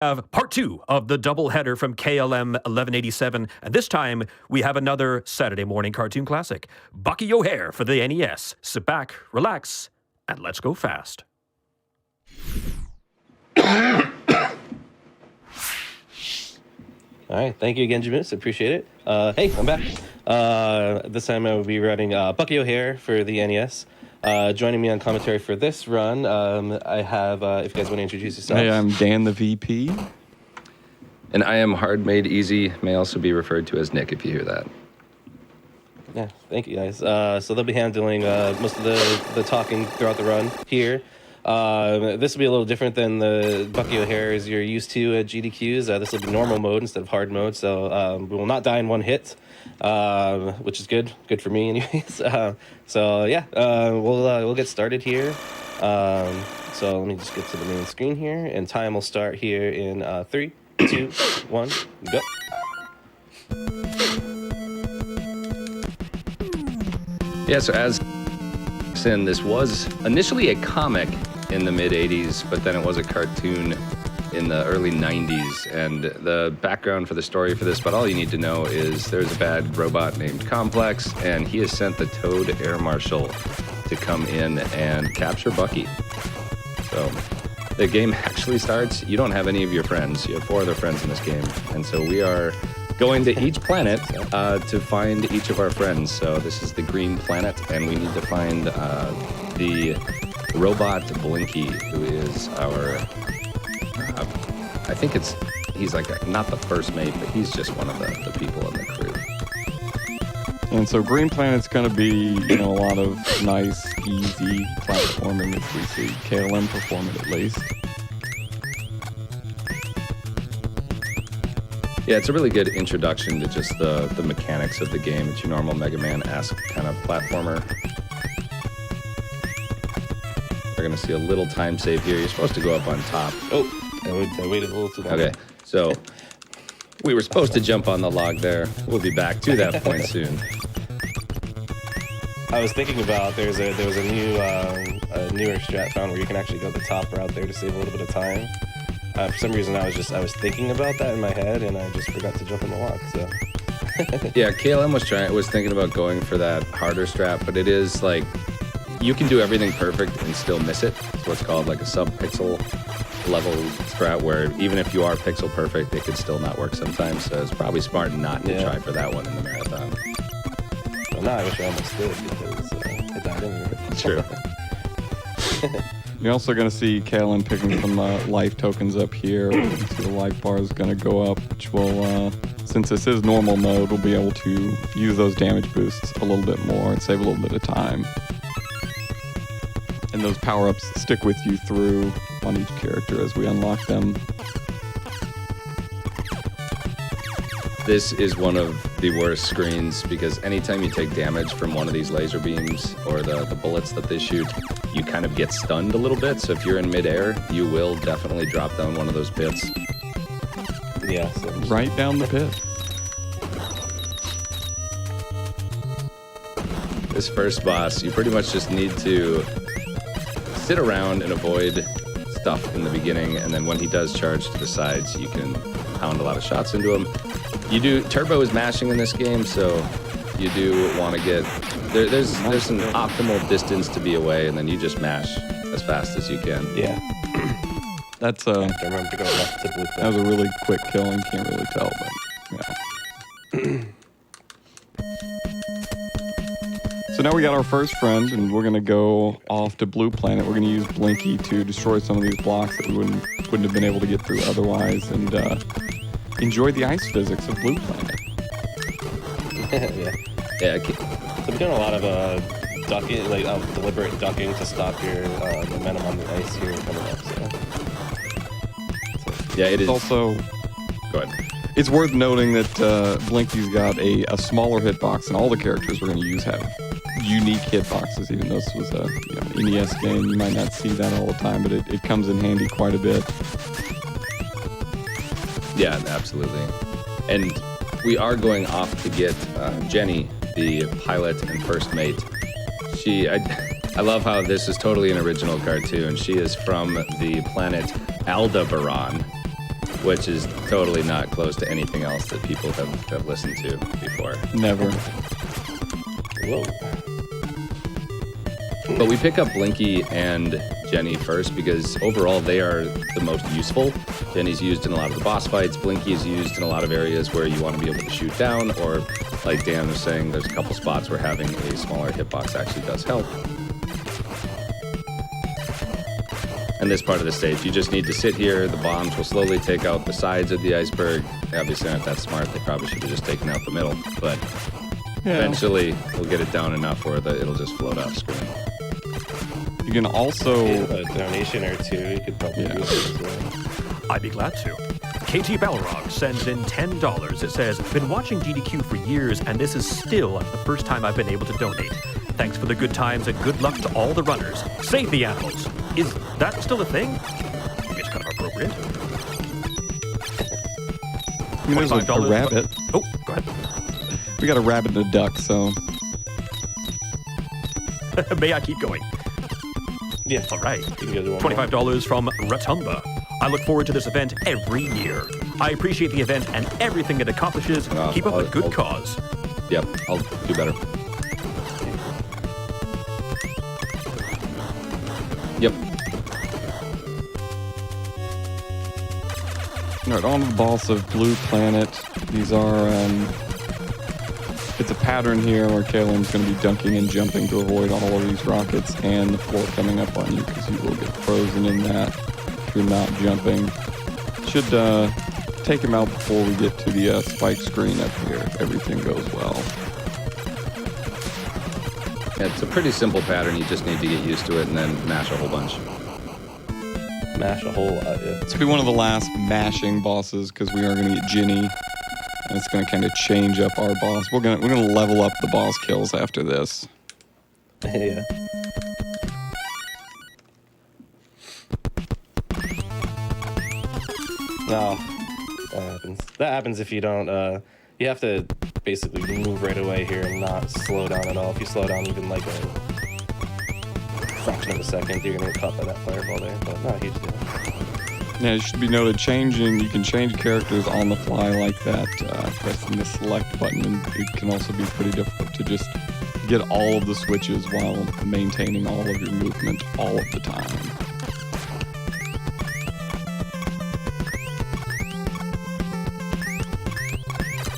Have part two of the doubleheader from KLM 1187, and this time we have another Saturday morning cartoon classic, Bucky O'Hare for the NES. Sit back, relax, and let's go fast. All right, thank you again, Jamis. Appreciate it. Hey, I'm back. This time I will be running Bucky O'Hare for the NES. Joining me on commentary for this run, I have, if you guys want to introduce yourselves. Hey, I'm Dan the VP. And I am Hard Made Easy, may also be referred to as Nick if you hear that. Yeah, thank you guys. So they'll be handling most of the talking throughout the run here. This will be a little different than the Bucky O'Hares you're used to at GDQs. This will be normal mode instead of hard mode, so we will not die in one hit, which is good for me anyways. So yeah, we'll get started here. So let me just get to the main screen here, and time will start here in 3, 2, 1, go. Yeah, so as Sin, this was initially a comic in the mid-'80s, but then it was a cartoon in the early 90s. And the background for the story for this, but all you need to know is there's a bad robot named Complex, and he has sent the Toad Air Marshal to come in and capture Bucky. So the game actually starts, you don't have any of your friends. You have 4 other friends in this game. And so we are going to each planet to find each of our friends. So this is the green planet, and we need to find the robot Blinky, who is our, I think he's like not the first mate, but he's just one of the people in the crew. And so Green Planet's going to be, a lot of nice, easy platforming as we see KLM perform it at least. Yeah, it's a really good introduction to just the mechanics of the game. It's your normal Mega Man-esque kind of platformer. We're going to see a little time save here. You're supposed to go up on top. Oh, I waited a little too long. Okay, so we were supposed to jump on the log there. We'll be back to that point soon. I was thinking about there was a newer strat found where you can actually go the top route there to save a little bit of time. For some reason, I was thinking about that in my head, and I just forgot to jump on the log. So yeah, KLM was thinking about going for that harder strat, but it is like you can do everything perfect and still miss it. It's what's called like a sub-pixel level strat, where even if you are pixel perfect, it could still not work sometimes. So it's probably smart not to try for that one in the marathon. Well, now I wish I almost did because I died anyway. True. You're also going to see KLM picking some life tokens up here. So the life bar is going to go up, which will, since this is normal mode, we'll be able to use those damage boosts a little bit more and save a little bit of time. And those power-ups stick with you through on each character as we unlock them. This is one of the worst screens because anytime you take damage from one of these laser beams or the bullets that they shoot, you kind of get stunned a little bit. So if you're in midair, you will definitely drop down one of those pits. Yeah. So right down the pit. This first boss, you pretty much just need to sit around and avoid stuff in the beginning, and then when he does charge to the sides, you can pound a lot of shots into him. Turbo is mashing in this game, so you do want to get there's an optimal distance to be away, and then you just mash as fast as you can. Yeah. That's I remember to go left to blue. that was a really quick kill, and you can't really tell, but yeah. So now we got our first friend, and we're gonna go off to Blue Planet. We're gonna use Blinky to destroy some of these blocks that we wouldn't have been able to get through otherwise, and enjoy the ice physics of Blue Planet. Yeah. So we're doing a lot of ducking, like deliberate ducking to stop your momentum on the ice here coming up. So. Yeah, it is. Also, Go ahead. it's worth noting that Blinky's got a smaller hitbox, and all the characters we're going to use have unique hitboxes. Even though this was a NES game, you might not see that all the time, but it comes in handy quite a bit. Yeah, absolutely. And we are going off to get Jenny, the pilot and first mate. I love how this is totally an original cartoon. She is from the planet Aldebaran, which is totally not close to anything else that people have listened to before. Never. Whoa. But we pick up Blinky and Jenny first because overall they are the most useful. Jenny's used in a lot of the boss fights. Blinky is used in a lot of areas where you want to be able to shoot down, or like Dan was saying, there's a couple spots where having a smaller hitbox actually does help. And this part of the stage, you just need to sit here. The bombs will slowly take out the sides of the iceberg. Obviously not that smart. They probably should have just taken out the middle, but eventually we'll get it down enough where it'll just float off screen. You can also... A donation or two, you could probably use it as well. I'd be glad to. KT Balrog sends in $10. It says, been watching GDQ for years, and this is still the first time I've been able to donate. Thanks for the good times and good luck to all the runners. Save the animals. Is that still a thing? I think it's kind of appropriate. I mean, there's a $25. rabbit. Oh, go ahead. We got a rabbit and a duck, so... May I keep going? Yeah. All right. You can go to one more. $25 from Ratumba. I look forward to this event every year. I appreciate the event and everything it accomplishes. Keep up the good cause. Yep, I'll do better. Yep. All right, on to the boss of Blue Planet. These are, it's a pattern here where KLM's going to be dunking and jumping to avoid all of these rockets and the floor coming up on you, because you will get frozen in that if you're not jumping. Should take him out before we get to the spike screen up here if everything goes well. Yeah, it's a pretty simple pattern. You just need to get used to it and then mash a whole bunch. Mash a whole lot, yeah. It's going to be one of the last mashing bosses because we are going to get Ginny. And it's going to kind of change up our boss. We're going to level up the boss kills after this. Yeah. No, that happens. That happens if you don't. You have to basically move right away here and not slow down at all. If you slow down even like a fraction of a second, you're gonna get caught by that fireball there. But not a huge deal. Yeah, it should be noted, you can change characters on the fly like that, pressing the select button, and it can also be pretty difficult to just get all of the switches while maintaining all of your movement all of the time.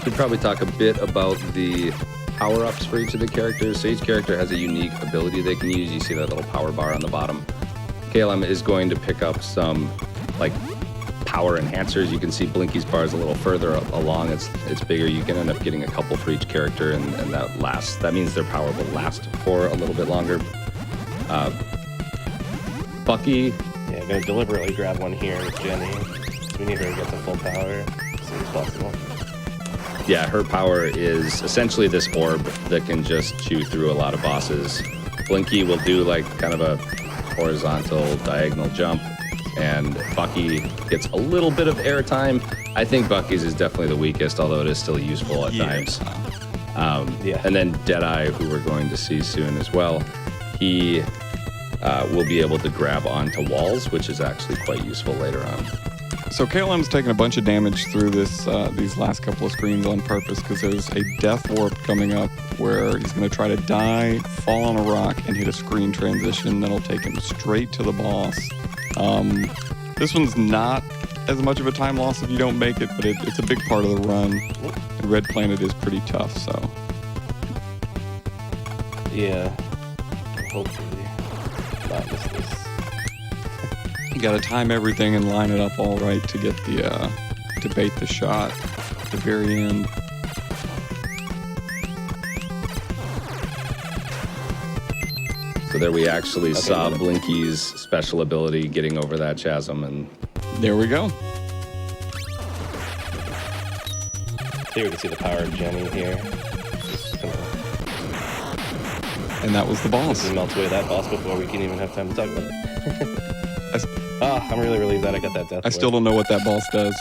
We'd probably talk a bit about the power-ups for each of the characters. So each character has a unique ability they can use. You see that little power bar on the bottom. KLM is going to pick up some like power enhancers. You can see Blinky's bar is a little further along. It's bigger. You can end up getting a couple for each character, and that means their power will last for a little bit longer. Bucky. Yeah, I'm gonna deliberately grab one here with Jenny. We need her to get to full power as soon as possible. Yeah, her power is essentially this orb that can just chew through a lot of bosses. Blinky will do like kind of a horizontal diagonal jump, and Bucky gets a little bit of airtime. I think Bucky's is definitely the weakest, although it is still useful at times. And then Deadeye, who we're going to see soon as well, he will be able to grab onto walls, which is actually quite useful later on. So KLM's taking a bunch of damage through these last couple of screens on purpose because there's a death warp coming up where he's going to try to die, fall on a rock, and hit a screen transition that'll take him straight to the boss. This one's not as much of a time loss if you don't make it, but it's a big part of the run. And Red Planet is pretty tough, so. Yeah. Hopefully not miss this. You got to time everything and line it up all right to get to bait the shot at the very end. So there we actually saw Blinky's special ability getting over that chasm, and there we go. Here we can see the power of Jenny here. And that was the boss. He melts away that boss before we can even have time to talk about it. I'm really relieved that I got that death. I still don't know what that boss does.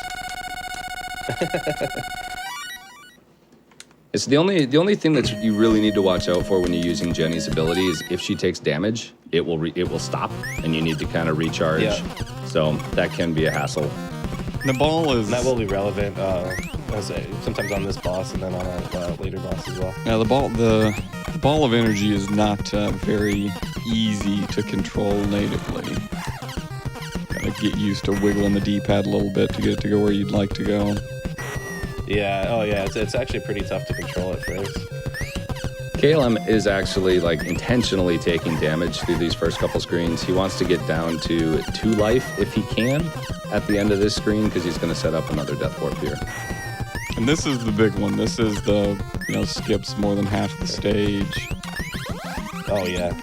It's the only thing that you really need to watch out for when you're using Jenny's ability is if she takes damage, it will stop, and you need to kind of recharge. Yeah. So that can be a hassle. The ball is... And that will be relevant sometimes on this boss and then on a later boss as well. Yeah, the ball of energy is not very easy to control natively. Gotta get used to wiggling the D-pad a little bit to get it to go where you'd like to go. Yeah, oh yeah, it's actually pretty tough to control at first. KLM is actually like intentionally taking damage through these first couple screens. He wants to get down to 2 life if he can at the end of this screen because he's going to set up another death warp here. And this is the big one. This is the, skips more than half the stage. Oh yeah.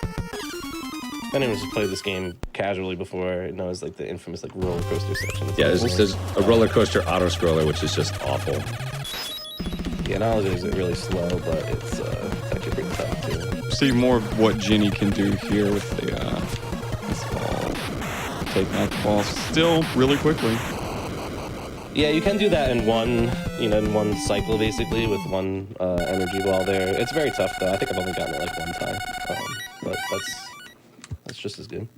If anyone's just played this game casually before, it knows like the infamous like roller coaster section. Yeah, there's a roller coaster auto scroller, which is just awful. Yeah, not only is it really slow, but it's actually pretty tough too. See more of what Ginny can do here with the this ball. Taking out the ball still really quickly. Yeah, you can do that in one cycle basically with one energy ball there. It's very tough though. I think I've only gotten it like one time, but that's just as good.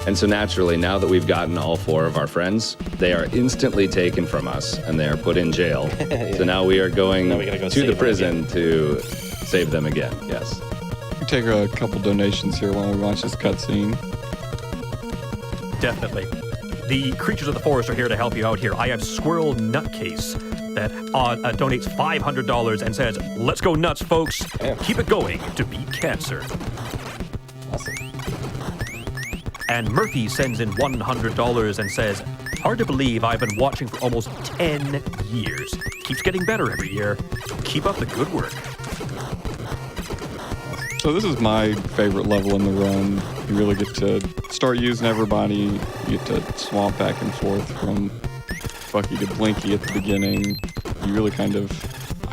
And so naturally, now that we've gotten all 4 of our friends, they are instantly taken from us and they are put in jail. Yeah. So now we are going to the prison to save them again. Yes. We take a couple donations here while we watch this cutscene. Definitely. The creatures of the forest are here to help you out here. I have Squirrel Nutcase that donates $500 and says, "Let's go nuts, folks. Damn. Keep it going to beat cancer." Awesome. And Murphy sends in $100 and says, "Hard to believe I've been watching for almost 10 years. Keeps getting better every year. Keep up the good work." So this is my favorite level in the run. You really get to start using everybody. You get to swap back and forth from Bucky to Blinky at the beginning. You really kind of...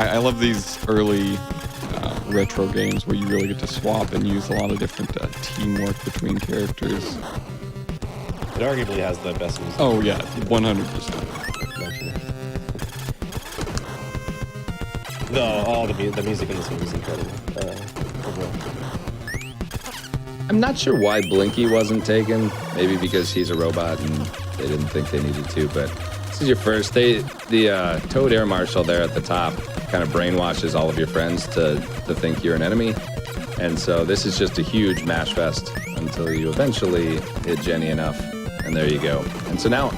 I love these early retro games where you really get to swap and use a lot of different teamwork between characters. It arguably has the best music. Oh yeah, 100%. No, all the music in this movie is incredible. Overall. I'm not sure why Blinky wasn't taken. Maybe because he's a robot and they didn't think they needed to, but this is your first. The Toad Air Marshal there at the top kind of brainwashes all of your friends to think you're an enemy. And so this is just a huge mash fest until you eventually hit Jenny enough, and there you go. And so now,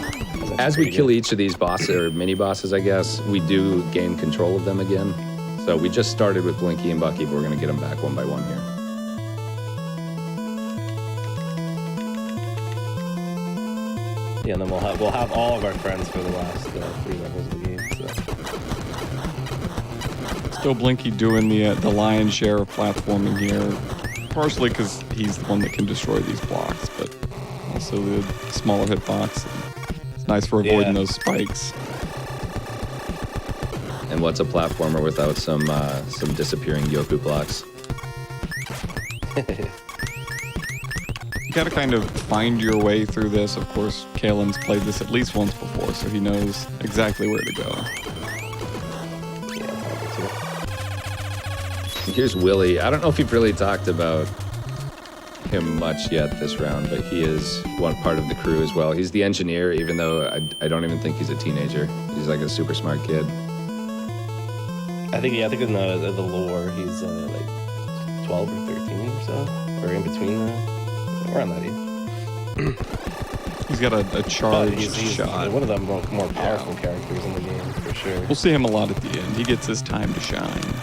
as we kill each of these bosses, or mini-bosses, I guess, we do gain control of them again. So we just started with Blinky and Bucky, but we're going to get them back one by one here. Yeah, and then we'll have all of our friends for the last 3 levels of the game. So. Still Blinky doing the lion's share of platforming here, partially because he's the one that can destroy these blocks, but also the smaller hitbox. It's nice for avoiding those spikes. And what's a platformer without some disappearing Yoku blocks? You gotta kind of find your way through this. Of course, Kalen's played this at least once before, so he knows exactly where to go. And here's Willie. I don't know if you've really talked about him much yet this round, but he is one part of the crew as well. He's the engineer, even though I don't even think he's a teenager. He's like a super smart kid. I think in the lore he's like 12 or 13 or so, or in between around that age. He's got a charged he's shot. One of the more powerful characters in the game, for sure. We'll see him a lot at the end. He gets his time to shine.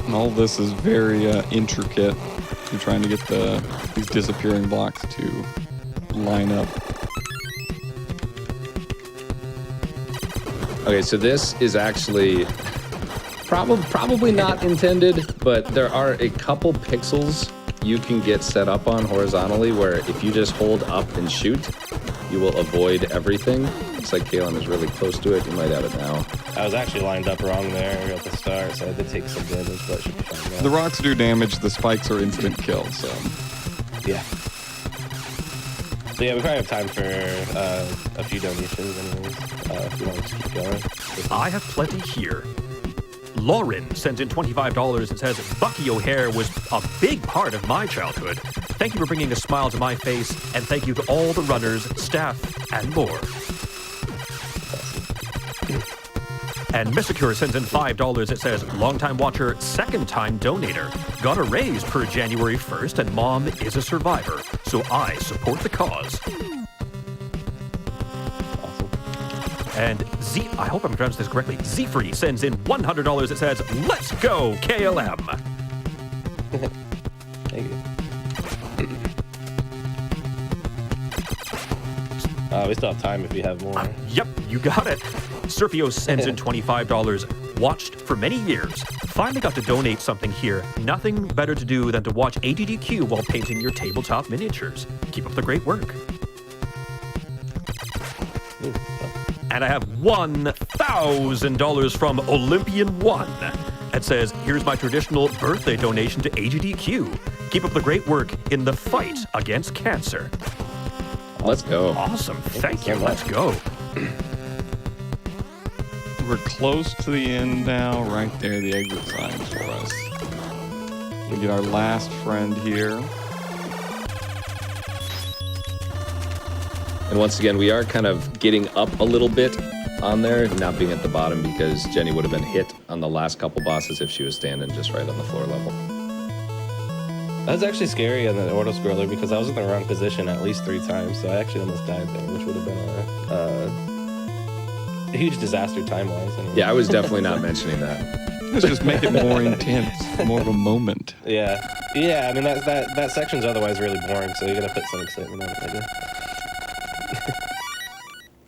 And all this is very intricate. You're trying to get these disappearing blocks to line up. Okay, so this is actually probably not intended, but there are a couple pixels you can get set up on horizontally where if you just hold up and shoot, you will avoid everything. Looks like Kalen is really close to it. You might have it now. I was actually lined up wrong there at the start, so I did take some damage, but it should be fine now. The rocks do damage. The spikes are instant kill, so... Yeah. So yeah, we probably have time for a few donations anyways, if you want to keep going. I have plenty here. Lauren sends in $25 and says, Bucky O'Hare was a big part of my childhood. Thank you for bringing a smile to my face, and thank you to all the runners, staff, and more. And Missacure sends in $5. It says, longtime watcher, second-time donator. Got a raise per January 1st, and mom is a survivor, so I support the cause. And I hope I'm pronouncing this correctly, Zfree sends in $100. It says, let's go, KLM. Thank you. We still have time if you have more. Yep, you got it. Serpio sends in $25. Watched for many years. Finally got to donate something here. Nothing better to do than to watch AGDQ while painting your tabletop miniatures. Keep up the great work. And I have $1,000 from Olympian One. It says, here's my traditional birthday donation to AGDQ. Keep up the great work in the fight against cancer. Let's go. Awesome. Thank you. Let's go. We're close to the end now. Right there, the exit signs for us. We get our last friend here. And once again, we are kind of getting up a little bit on there, not being at the bottom because Jenny would have been hit on the last couple bosses if she was standing just right on the floor level. That was actually scary on the auto scroller because I was in the wrong position at least 3 times, so I actually almost died there, which would have been a huge disaster time-wise. Anyway. Yeah, I was definitely not mentioning that. Let's just make it more intense, more of a moment. Yeah. I mean that section's otherwise really boring, so you gotta put some excitement on it, maybe.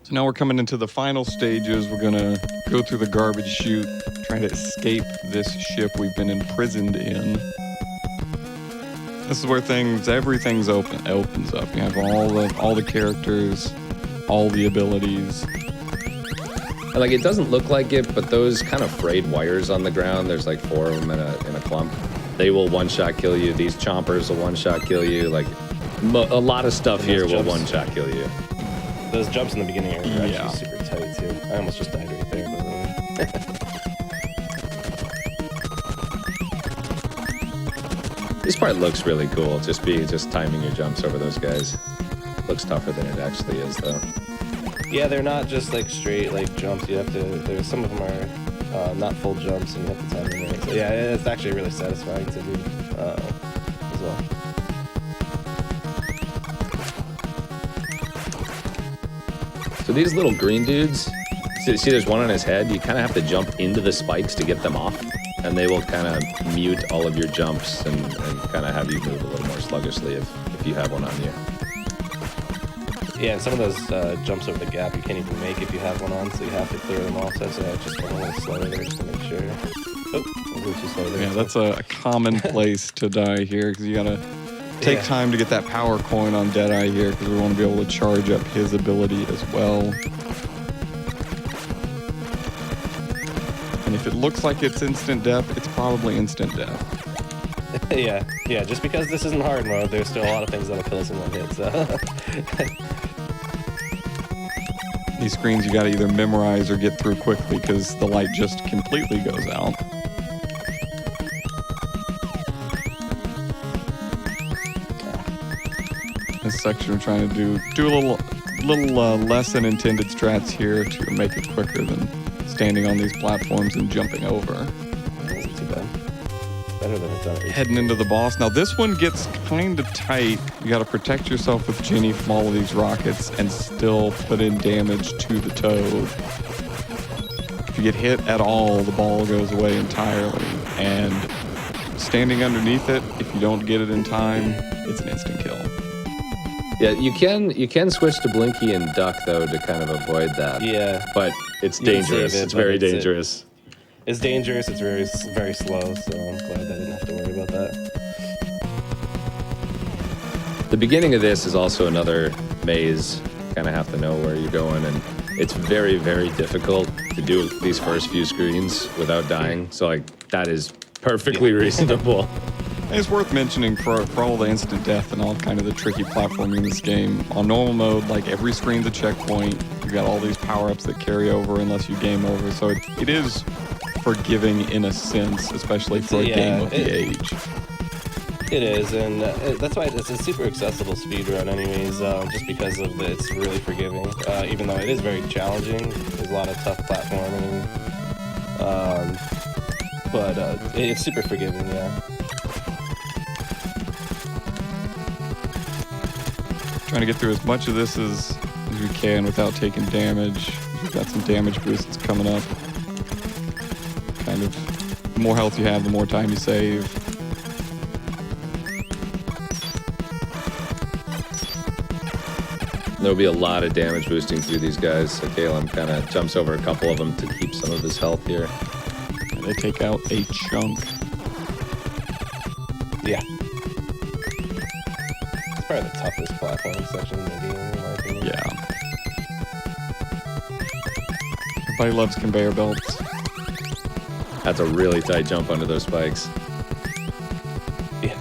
So now we're coming into the final stages. We're gonna go through the garbage chute, trying to escape this ship we've been imprisoned in. This is where everything's opens up. You have all the characters, all the abilities. And like, it doesn't look like it, but those kind of frayed wires on the ground, there's like 4 of them in a clump. They will one-shot kill you. These chompers will one-shot kill you. Like, a lot of stuff here will one-shot kill you. Those jumps in the beginning are actually super tight, too. I almost just died right there, by the way. This part looks really cool, just timing your jumps over those guys. Looks tougher than it actually is, though. Yeah, they're not just like straight like jumps. You have to. Some of them are not full jumps, and you have to time them right. So yeah, it's actually really satisfying to do as well. So these little green dudes, see there's one on his head. You kind of have to jump into the spikes to get them off, and they will kind of mute all of your jumps and kind of have you move a little more sluggishly if you have one on you. Yeah, and some of those jumps over the gap you can't even make if you have one on, so you have to clear them off. So I just went a little slower there just to make sure. Oh, a little too slow there. Yeah, that's a common place to die here because you gotta take time to get that power coin on Deadeye here because we want to be able to charge up his ability as well. And if it looks like it's instant death, it's probably instant death. yeah, just because this isn't hard mode, there's still a lot of things that'll kill us in one hit, so... These screens you gotta either memorize or get through quickly because the light just completely goes out. This section we're trying to do a little less than intended strats here to make it quicker than standing on these platforms and jumping over. Wasn't too bad. Better than I've done it. Heading into the boss. Now this one gets kind of tight. You got to protect yourself with Jenny from all of these rockets and still put in damage to the toad. If you get hit at all, the ball goes away entirely. And standing underneath it, if you don't get it in time, it's an instant kill. Yeah, you can switch to Blinky and Duck though to kind of avoid that. Yeah, but it's dangerous. It's very dangerous. It's dangerous. It's very, very slow. So I'm glad that I didn't have to worry about that. The beginning of this is also another maze. Kind of have to know where you're going, and it's very, very difficult to do these first few screens without dying. So like that is perfectly reasonable. It's worth mentioning for all the instant death and all kind of the tricky platforming in this game. On normal mode, like every screen's a checkpoint. You got all these power-ups that carry over unless you game over. So it is forgiving in a sense, especially for a game of the age. It is, and that's why it's a super accessible speedrun anyways, just because of it's really forgiving, even though it is very challenging. There's a lot of tough platforming, but it's super forgiving, yeah. Trying to get through as much of this as we can without taking damage. We've got some damage boosts coming up. Kind of, the more health you have, the more time you save. There'll be a lot of damage boosting through these guys, so Caleb kind of jumps over a couple of them to keep some of his health here. And they take out a chunk. Yeah. It's probably the toughest platform section in the game, in my opinion. Yeah. Everybody loves conveyor belts. That's a really tight jump under those spikes. Yeah.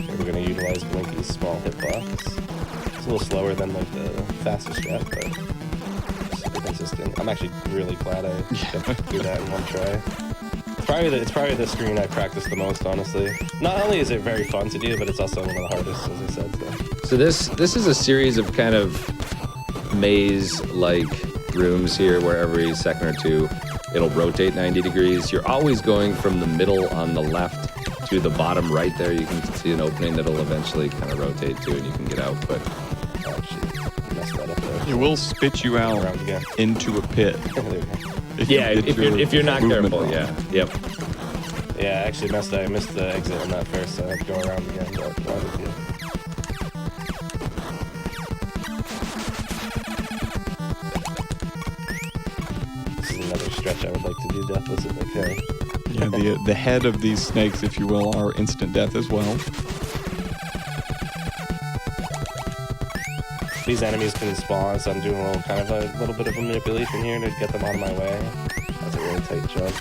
We're going to utilize Blinky's small hitbox. It's a little slower than like the fastest jet, but super consistent. I'm actually really glad I could do that in one try. It's probably the screen I practiced the most, honestly. Not only is it very fun to do, but it's also one of the hardest, as I said. So this is a series of kind of maze-like rooms here where every second or two it'll rotate 90 degrees. You're always going from the middle on the left to the bottom right there. You can see an opening that'll eventually kind of rotate to and you can get out, but Oh, shit. Messed that up there. It will spit you out Around again. into a pit. There we go. if you're not movement careful, wrong. Yep. Yeah, I actually I missed the exit on that first, so I had to go around again, but not a big deal. This is another stretch I would like to do deathless if I can. Yeah, the head of these snakes, if you will, are instant death as well. These enemies can spawn, so I'm doing a little bit of a manipulation here to get them out of my way. That's a really tight jump.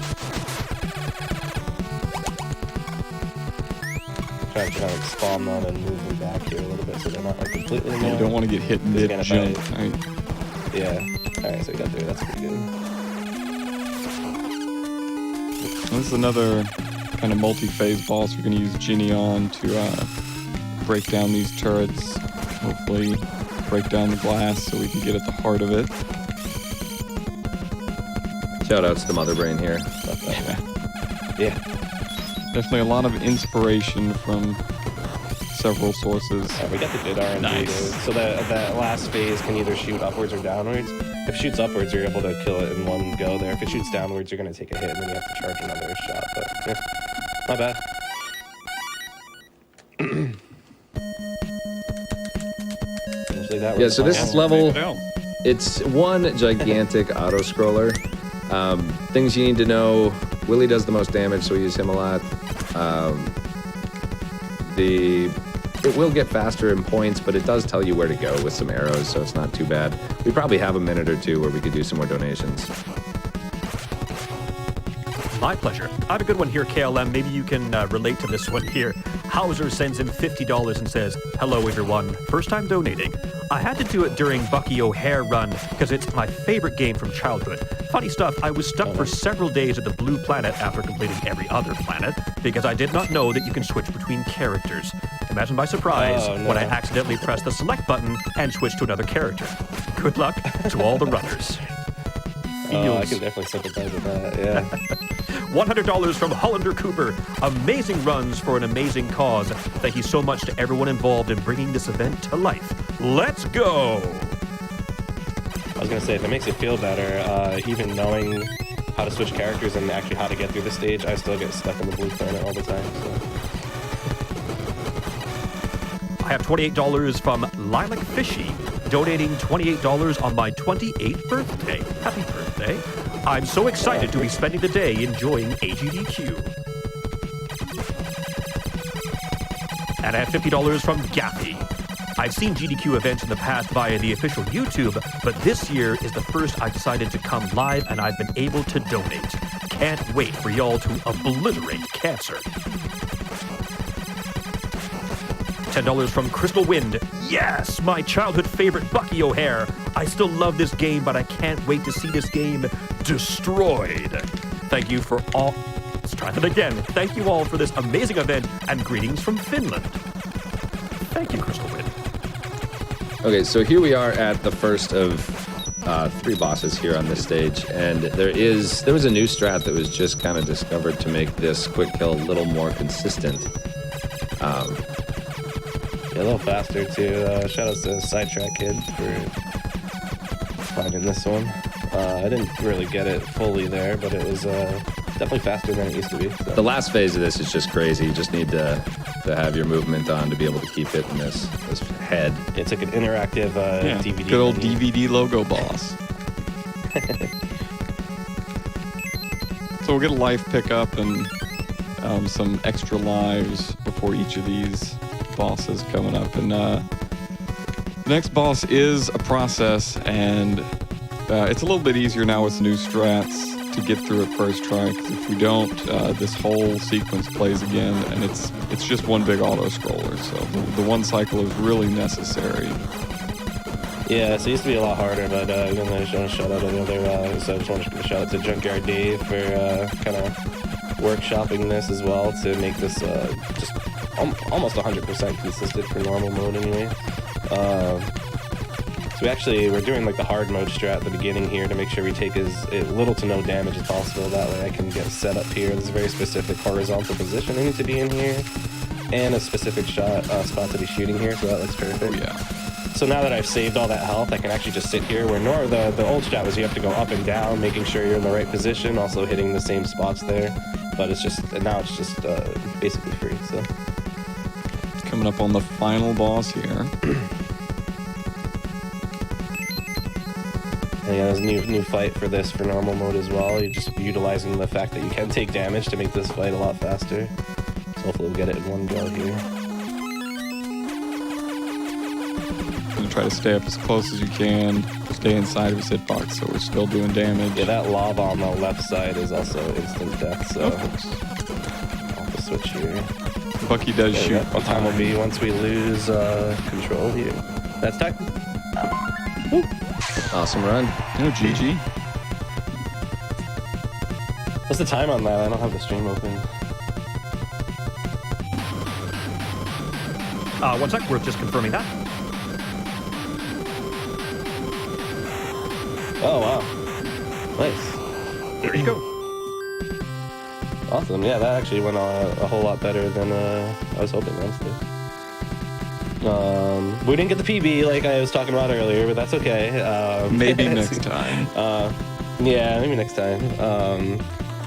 Trying to like spawn them and move them back here a little bit so they're not like completely You annoying. don't want to get hit mid-jump. Right? Yeah. Alright, so we got there. That's pretty good. This is another kind of multi-phase boss we're going to use Ginny on to break down these turrets. Hopefully break down the glass so we can get at the heart of it. Shout outs to Mother Brain here. Yeah. Definitely a lot of inspiration from several sources. We got the good RNG. Nice. Dude. So that last phase can either shoot upwards or downwards. If it shoots upwards, you're able to kill it in one go there. If it shoots downwards, you're going to take a hit and then you have to charge another shot. But yeah, not bad. Usually that Yeah, was so fun. this level, Check it out. it's one gigantic auto-scroller. Things you need to know, Willie does the most damage, so we use him a lot. It will get faster in points, but it does tell you where to go with some arrows, so it's not too bad. We probably have a minute or two where we could do some more donations. My pleasure. I have a good one here, KLM. Maybe you can relate to this one here. Hauser sends in $50 and says, "Hello, everyone. First time donating. I had to do it during Bucky O'Hare run because it's my favorite game from childhood. Funny stuff, I was stuck for several days at the Blue Planet after completing every other planet because I did not know that you can switch between characters. Imagine my surprise when I accidentally pressed the select button and switched to another character. Good luck to all the runners." Oh, I can definitely sympathize with that, yeah. $100 from Hollander Cooper. Amazing runs for an amazing cause. Thank you so much to everyone involved in bringing this event to life. Let's go! I was going to say, if it makes you feel better, even knowing how to switch characters and actually how to get through the stage, I still get stuck in the Blue Planet all the time, so... I have $28 from Lilac Fishy, donating $28 on my 28th birthday. Happy birthday. I'm so excited to be spending the day enjoying AGDQ. And I have $50 from Gaffy. I've seen GDQ events in the past via the official YouTube, but this year is the first I decided to come live and I've been able to donate. Can't wait for y'all to obliterate cancer. $10 from Crystal Wind. Yes, my childhood favorite Bucky O'Hare. I still love this game, but I can't wait to see this game destroyed. Thank you for all. Let's try that again. Thank you all for this amazing event, and greetings from Finland. Thank you, Crystal Wind. Okay, so here we are at the first of 3 bosses here on this stage, and there was a new strat that was just kind of discovered to make this quick kill a little more consistent. Yeah, a little faster too. Shout out to Sidetrack Kid for finding this one. I didn't really get it fully there, but it was definitely faster than it used to be. So. The last phase of this is just crazy. You just need to have your movement on to be able to keep hitting this head. It's like an interactive DVD. Good old DVD logo boss. So we'll get a life pickup and some extra lives before each of these bosses coming up. And the next boss is a process, and it's a little bit easier now with new strats to get through it first try, because if we don't, this whole sequence plays again, and it's just one big auto scroller. So the one cycle is really necessary. Yeah, so it used to be a lot harder, but I just want to shout out another. So I just want to give a shout out to Junkyard Dave for kind of workshopping this as well to make this just almost 100% consistent for normal mode anyway. So we're doing like the hard mode strat at the beginning here to make sure we take as little to no damage as possible. That way I can get set up here. There's a very specific horizontal position I need to be in here, and a specific spot to be shooting here, so that looks perfect. Oh, yeah. So now that I've saved all that health, I can actually just sit here, where the old strat was you have to go up and down, making sure you're in the right position, also hitting the same spots there. But now it's just basically free, so. Coming up on the final boss here. And yeah, there's a new fight for this for normal mode as well. You're just utilizing the fact that you can take damage to make this fight a lot faster. So hopefully we'll get it in one go here. Gonna try to stay up as close as you can, stay inside of his hitbox so we're still doing damage. Yeah, that lava on the left side is also instant death, so I'll just switch here. Bucky does shoot. What time will be once we lose control here? That's time. Awesome run. No, GG. What's the time on that? I don't have the stream open. 1 sec, we're just confirming that. Oh, wow. Nice. There you go. Awesome. Yeah, that actually went a whole lot better than I was hoping, honestly. We didn't get the PB like I was talking about earlier, but that's okay. Maybe next time. Yeah, maybe next time.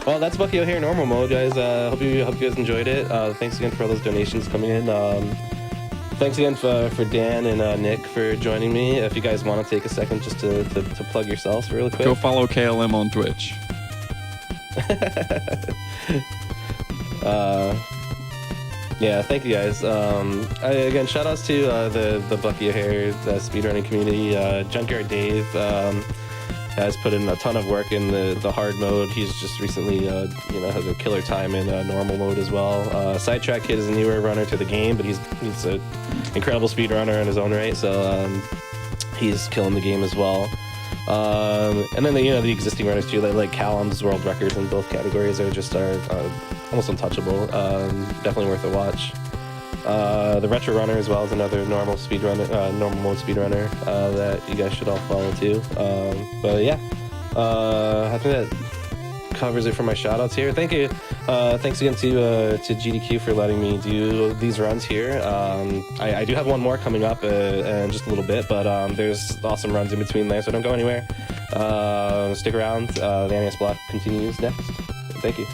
Well, that's Bucky O'Hare normal mode, guys. Hope you guys enjoyed it. Thanks again for all those donations coming in. Thanks again for Dan and Nick for joining me. If you guys want to take a second just to plug yourselves really quick. Go follow KLM on Twitch. Yeah, thank you guys. Again, shout outs to the Bucky O'Hare speedrunning community. Junkyard Dave has put in a ton of work in the hard mode. He's just recently has a killer time in normal mode as well. Sidetrack Kid is a newer runner to the game, but he's an incredible speedrunner in his own right, so he's killing the game as well. And then the existing runners too, like Callum's world records in both categories are almost untouchable. Definitely worth a watch. The Retro Runner as well is another normal mode speedrunner that you guys should all follow too. But yeah, I think that covers it for my shoutouts here. Thank you. Thanks again to GDQ for letting me do these runs here. I do have one more coming up in just a little bit, but there's awesome runs in between there, so don't go anywhere. Stick around. The NES block continues next. Thank you.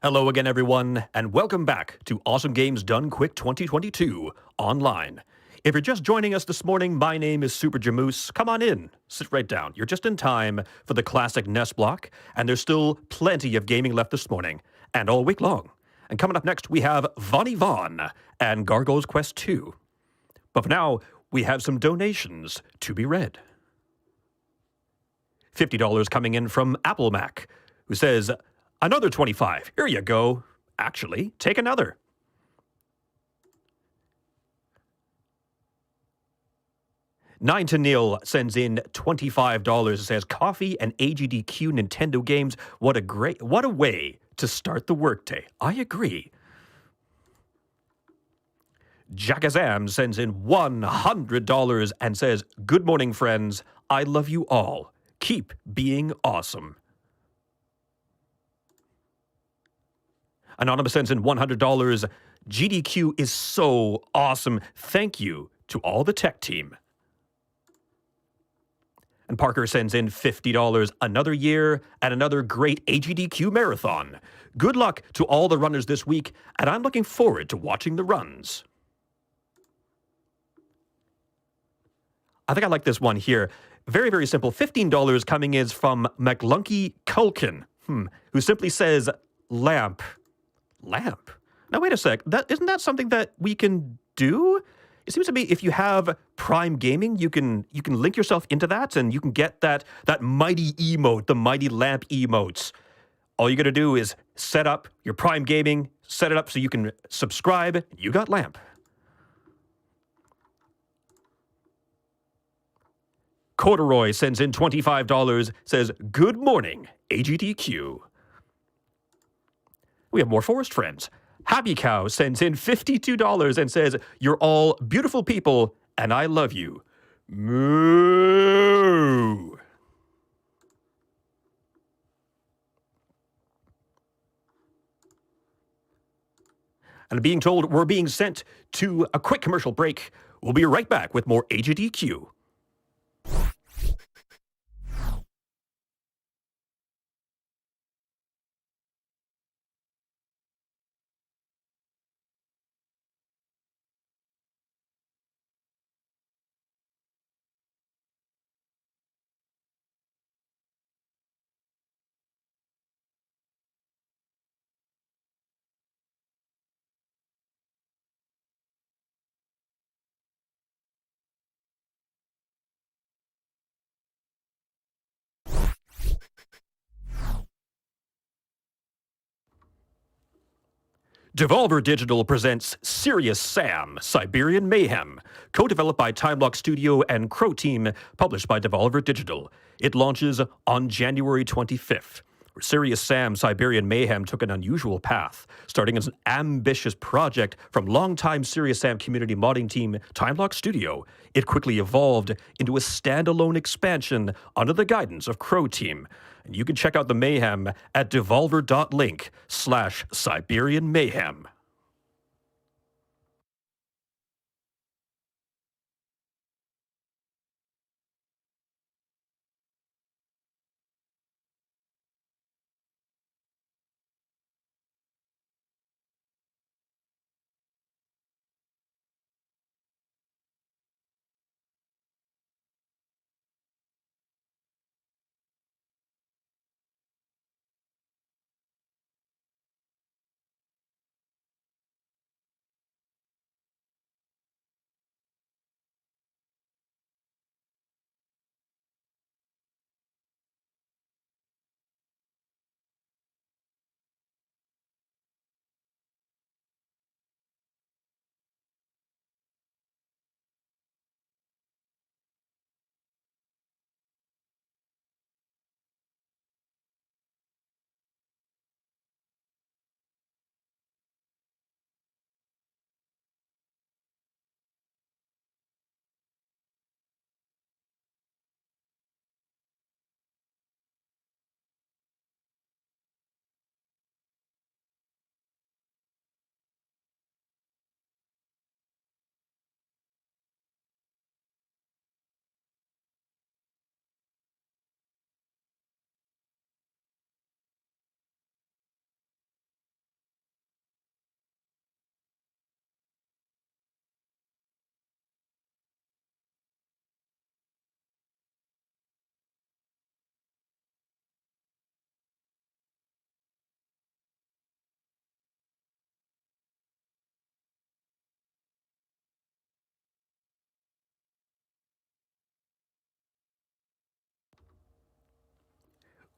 Hello again, everyone, and welcome back to Awesome Games Done Quick 2022 online. If you're just joining us this morning, my name is Super Jamoose. Come on in, sit right down. You're just in time for the classic NES block, and there's still plenty of gaming left this morning and all week long. And coming up next, we have Vonnie Vaughn and Gargoyle's Quest 2. But for now, we have some donations to be read. $50 coming in from Apple Mac, who says, another 25. Here you go. Actually, take another. Nine to Neil sends in $25 and says, coffee and AGDQ Nintendo games. What a way to start the workday. I agree. Jackazam sends in $100 and says, good morning, friends. I love you all. Keep being awesome. Anonymous sends in $100. GDQ is so awesome. Thank you to all the tech team. And Parker sends in $50. Another year and another great AGDQ marathon. Good luck to all the runners this week, and I'm looking forward to watching the runs. I think I like this one here. Very, very simple. $15 coming is from McLunky Culkin, who simply says, lamp. Lamp? Now, wait a sec. Isn't that something that we can do? It seems to me if you have Prime Gaming, you can link yourself into that, and you can get that mighty emote, the mighty lamp emotes. All you got to do is set up your Prime Gaming, set it up so you can subscribe. You got lamp. Corduroy sends in $25, says, good morning, AGDQ. We have more forest friends. Happy Cow sends in $52 and says, you're all beautiful people, and I love you. Moo. And being told we're being sent to a quick commercial break. We'll be right back with more AGDQ. Devolver Digital presents Serious Sam, Siberian Mayhem, co-developed by Timelock Studio and Crow Team, published by Devolver Digital. It launches on January 25th. Serious Sam, Siberian Mayhem took an unusual path, starting as an ambitious project from longtime Serious Sam community modding team Timelock Studio. It quickly evolved into a standalone expansion under the guidance of Crow Team. And you can check out the mayhem at devolver.link/Siberian Mayhem.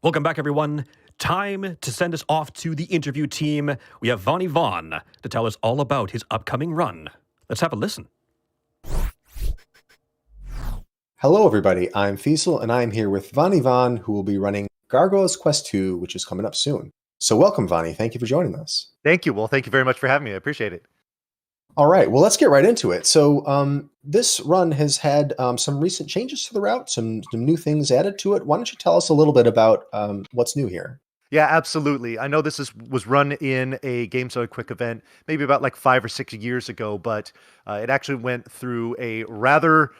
Welcome back, everyone. Time to send us off to the interview team. We have Vonnie Vaughn to tell us all about his upcoming run. Let's have a listen. Hello, everybody. I'm Fiesel, and I'm here with Vonnie Vaughn, who will be running Gargoyle's Quest 2, which is coming up soon. So welcome, Vonnie. Thank you for joining us. Thank you. Well, thank you very much for having me. I appreciate it. All right. Well, let's get right into it. So this run has had some recent changes to the route, some new things added to it. Why don't you tell us a little bit about what's new here? Yeah, absolutely. I know this was run in a Games Done Quick event, maybe about like 5 or 6 years ago, but it actually went through a rather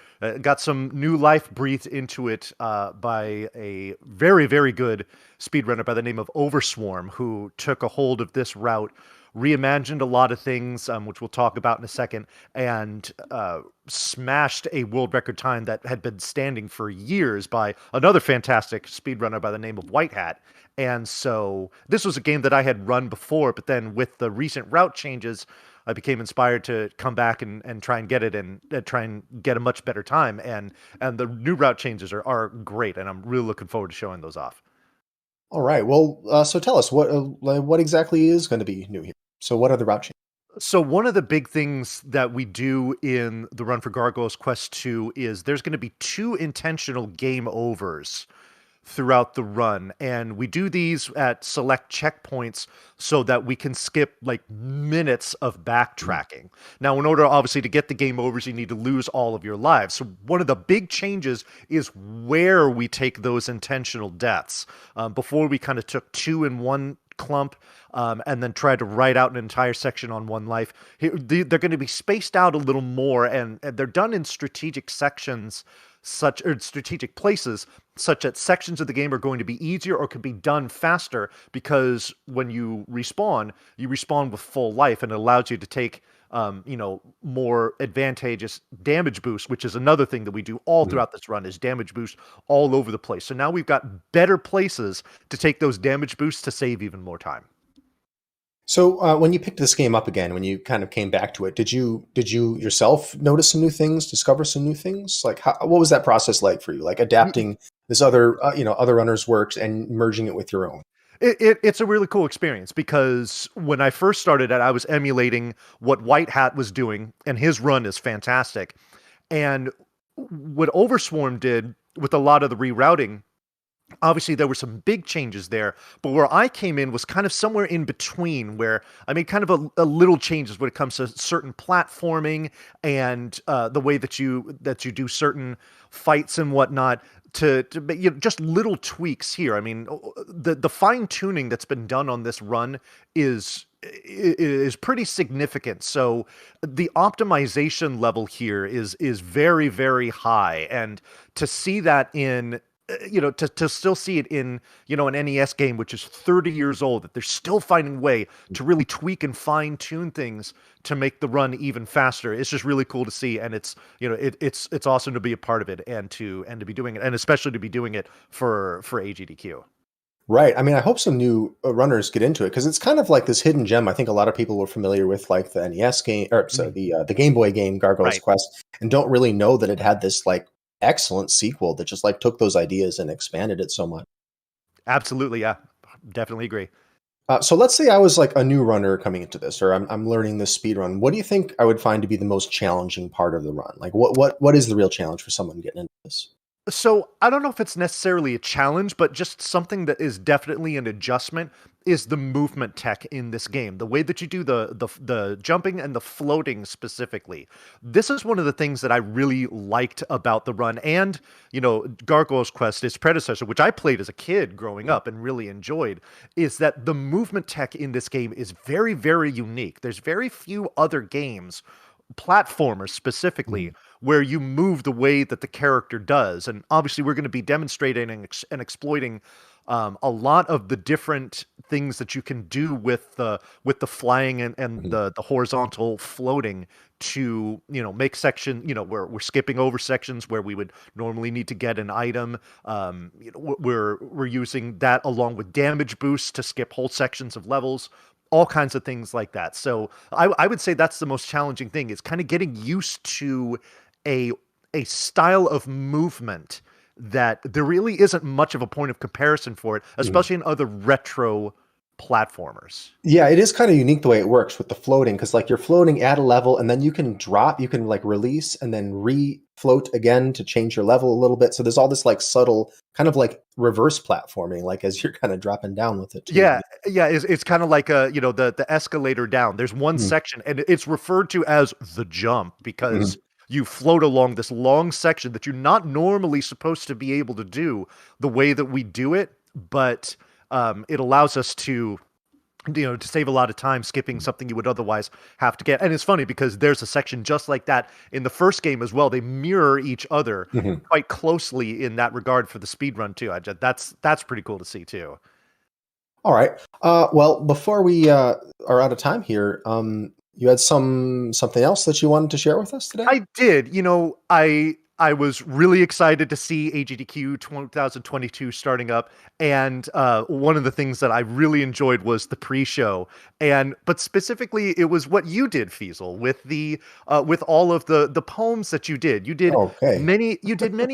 got some new life breathed into it by a very, very good speedrunner by the name of Overswarm, who took a hold of this route, reimagined a lot of things, which we'll talk about in a second, and smashed a world record time that had been standing for years by another fantastic speedrunner by the name of White Hat. And so this was a game that I had run before, but then with the recent route changes, I became inspired to come back and try and get it and try and get a much better time. And the new route changes are great, and I'm really looking forward to showing those off. All right. Well, so tell us what exactly is going to be new here. So what are the route changes? So one of the big things that we do in the run for Gargoyle's Quest 2 is there's going to be 2 intentional game overs throughout the run, and we do these at select checkpoints so that we can skip like minutes of backtracking. Now, in order obviously to get the game overs, you need to lose all of your lives. So one of the big changes is where we take those intentional deaths. Before we kind of took 2 in one clump and then tried to write out an entire section on one life. They're going to be spaced out a little more, and they're done in strategic sections, strategic places, such that sections of the game are going to be easier or could be done faster, because when you respawn with full life, and it allows you to take more advantageous damage boost, which is another thing that we do all throughout this run, is damage boost all over the place. So now we've got better places to take those damage boosts to save even more time. So when you picked this game up again, when you kind of came back to it, did you yourself notice some new things, discover some new things? Like, what was that process like for you? Like adapting this other other runners' works and merging it with your own? It's a really cool experience, because when I first started it, I was emulating what White Hat was doing, and his run is fantastic. And what Overswarm did with a lot of the rerouting, obviously there were some big changes there, but where I came in was kind of somewhere in between, where I made kind of a little changes when it comes to certain platforming and the way that you do certain fights and whatnot, to just little tweaks here. I mean, the fine tuning that's been done on this run is pretty significant. So the optimization level here is very, very high, and to see that in to still see it in, an NES game, which is 30 years old, that they're still finding a way to really tweak and fine tune things to make the run even faster. It's just really cool to see. And it's, it's awesome to be a part of it and to be doing it, and especially to be doing it for AGDQ. Right. I mean, I hope some new runners get into it, because it's kind of like this hidden gem. I think a lot of people were familiar with like the NES game, or the Game Boy game Gargoyle's Quest, and don't really know that it had this like excellent sequel that just like took those ideas and expanded it so much. Absolutely. Yeah, definitely agree. So let's say I was like a new runner coming into this, or I'm learning this speed run. What do you think I would find to be the most challenging part of the run? Like what is the real challenge for someone getting into this? So I don't know if it's necessarily a challenge, but just something that is definitely an adjustment is the movement tech in this game. The way that you do the jumping and the floating specifically. This is one of the things that I really liked about the run, and Gargoyle's Quest, its predecessor, which I played as a kid growing up and really enjoyed, is that the movement tech in this game is very, very unique. There's very few other games, platformers specifically, where you move the way that the character does. And obviously we're going to be demonstrating and exploiting a lot of the different things that you can do with the flying and the horizontal floating to make section where we're skipping over sections where we would normally need to get an item. We're using that along with damage boosts to skip whole sections of levels, all kinds of things like that. So I would say that's the most challenging thing, is kind of getting used to a style of movement that there really isn't much of a point of comparison for it, especially in other retro platformers. Yeah, it is kind of unique the way it works with the floating, because like you're floating at a level and then you can drop, you can like release and then re-float again to change your level a little bit. So there's all this like subtle kind of like reverse platforming, like as you're kind of dropping down with it too. Yeah, it's kind of like the escalator down. There's one section and it's referred to as the jump because you float along this long section that you're not normally supposed to be able to do the way that we do it, but it allows us to to save a lot of time skipping something you would otherwise have to get. And it's funny because there's a section just like that in the first game as well. They mirror each other quite closely in that regard for the speed run too. That's pretty cool to see too. All right. Well, before we are out of time here, you had something else that you wanted to share with us today? I did. I was really excited to see AGDQ 2022 starting up, and one of the things that I really enjoyed was the pre-show, but specifically it was what you did, Feasel, with all of the poems that you did. You did many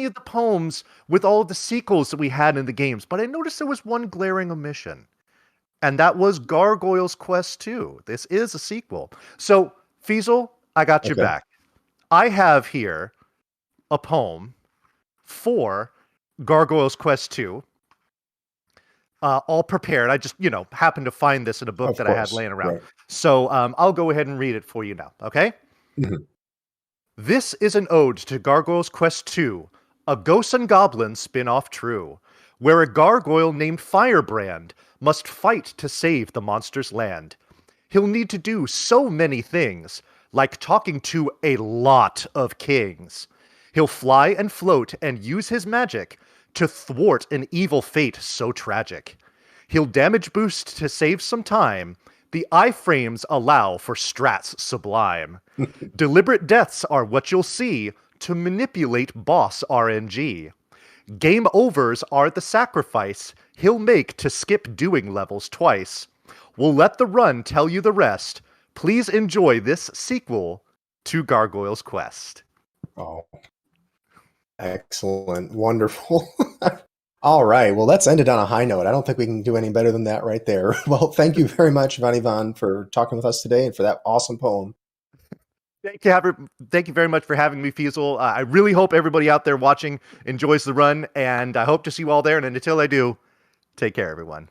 of the poems with all of the sequels that we had in the games, but I noticed there was one glaring omission, and that was Gargoyle's Quest 2. This is a sequel. So, Feasel, I got your back. I have here a poem for Gargoyle's Quest 2, all prepared. I just, happened to find this in a book that I had laying around. Right. So I'll go ahead and read it for you now, okay? This is an ode to Gargoyle's Quest 2, a Ghosts and Goblins spin-off true, where a gargoyle named Firebrand must fight to save the monster's land. He'll need to do so many things, like talking to a lot of kings. He'll fly and float and use his magic to thwart an evil fate so tragic. He'll damage boost to save some time. The iframes allow for strats sublime. Deliberate deaths are what you'll see to manipulate boss RNG. Game overs are the sacrifice he'll make to skip doing levels twice. We'll let the run tell you the rest. Please enjoy this sequel to Gargoyle's Quest. Oh, excellent. Wonderful. All right. Well, let's end it on a high note. I don't think we can do any better than that right there. Well, thank you very much, Ivan, for talking with us today and for that awesome poem. Thank you very much for having me, Feasel. I really hope everybody out there watching enjoys the run, and I hope to see you all there. And until I do, take care, everyone.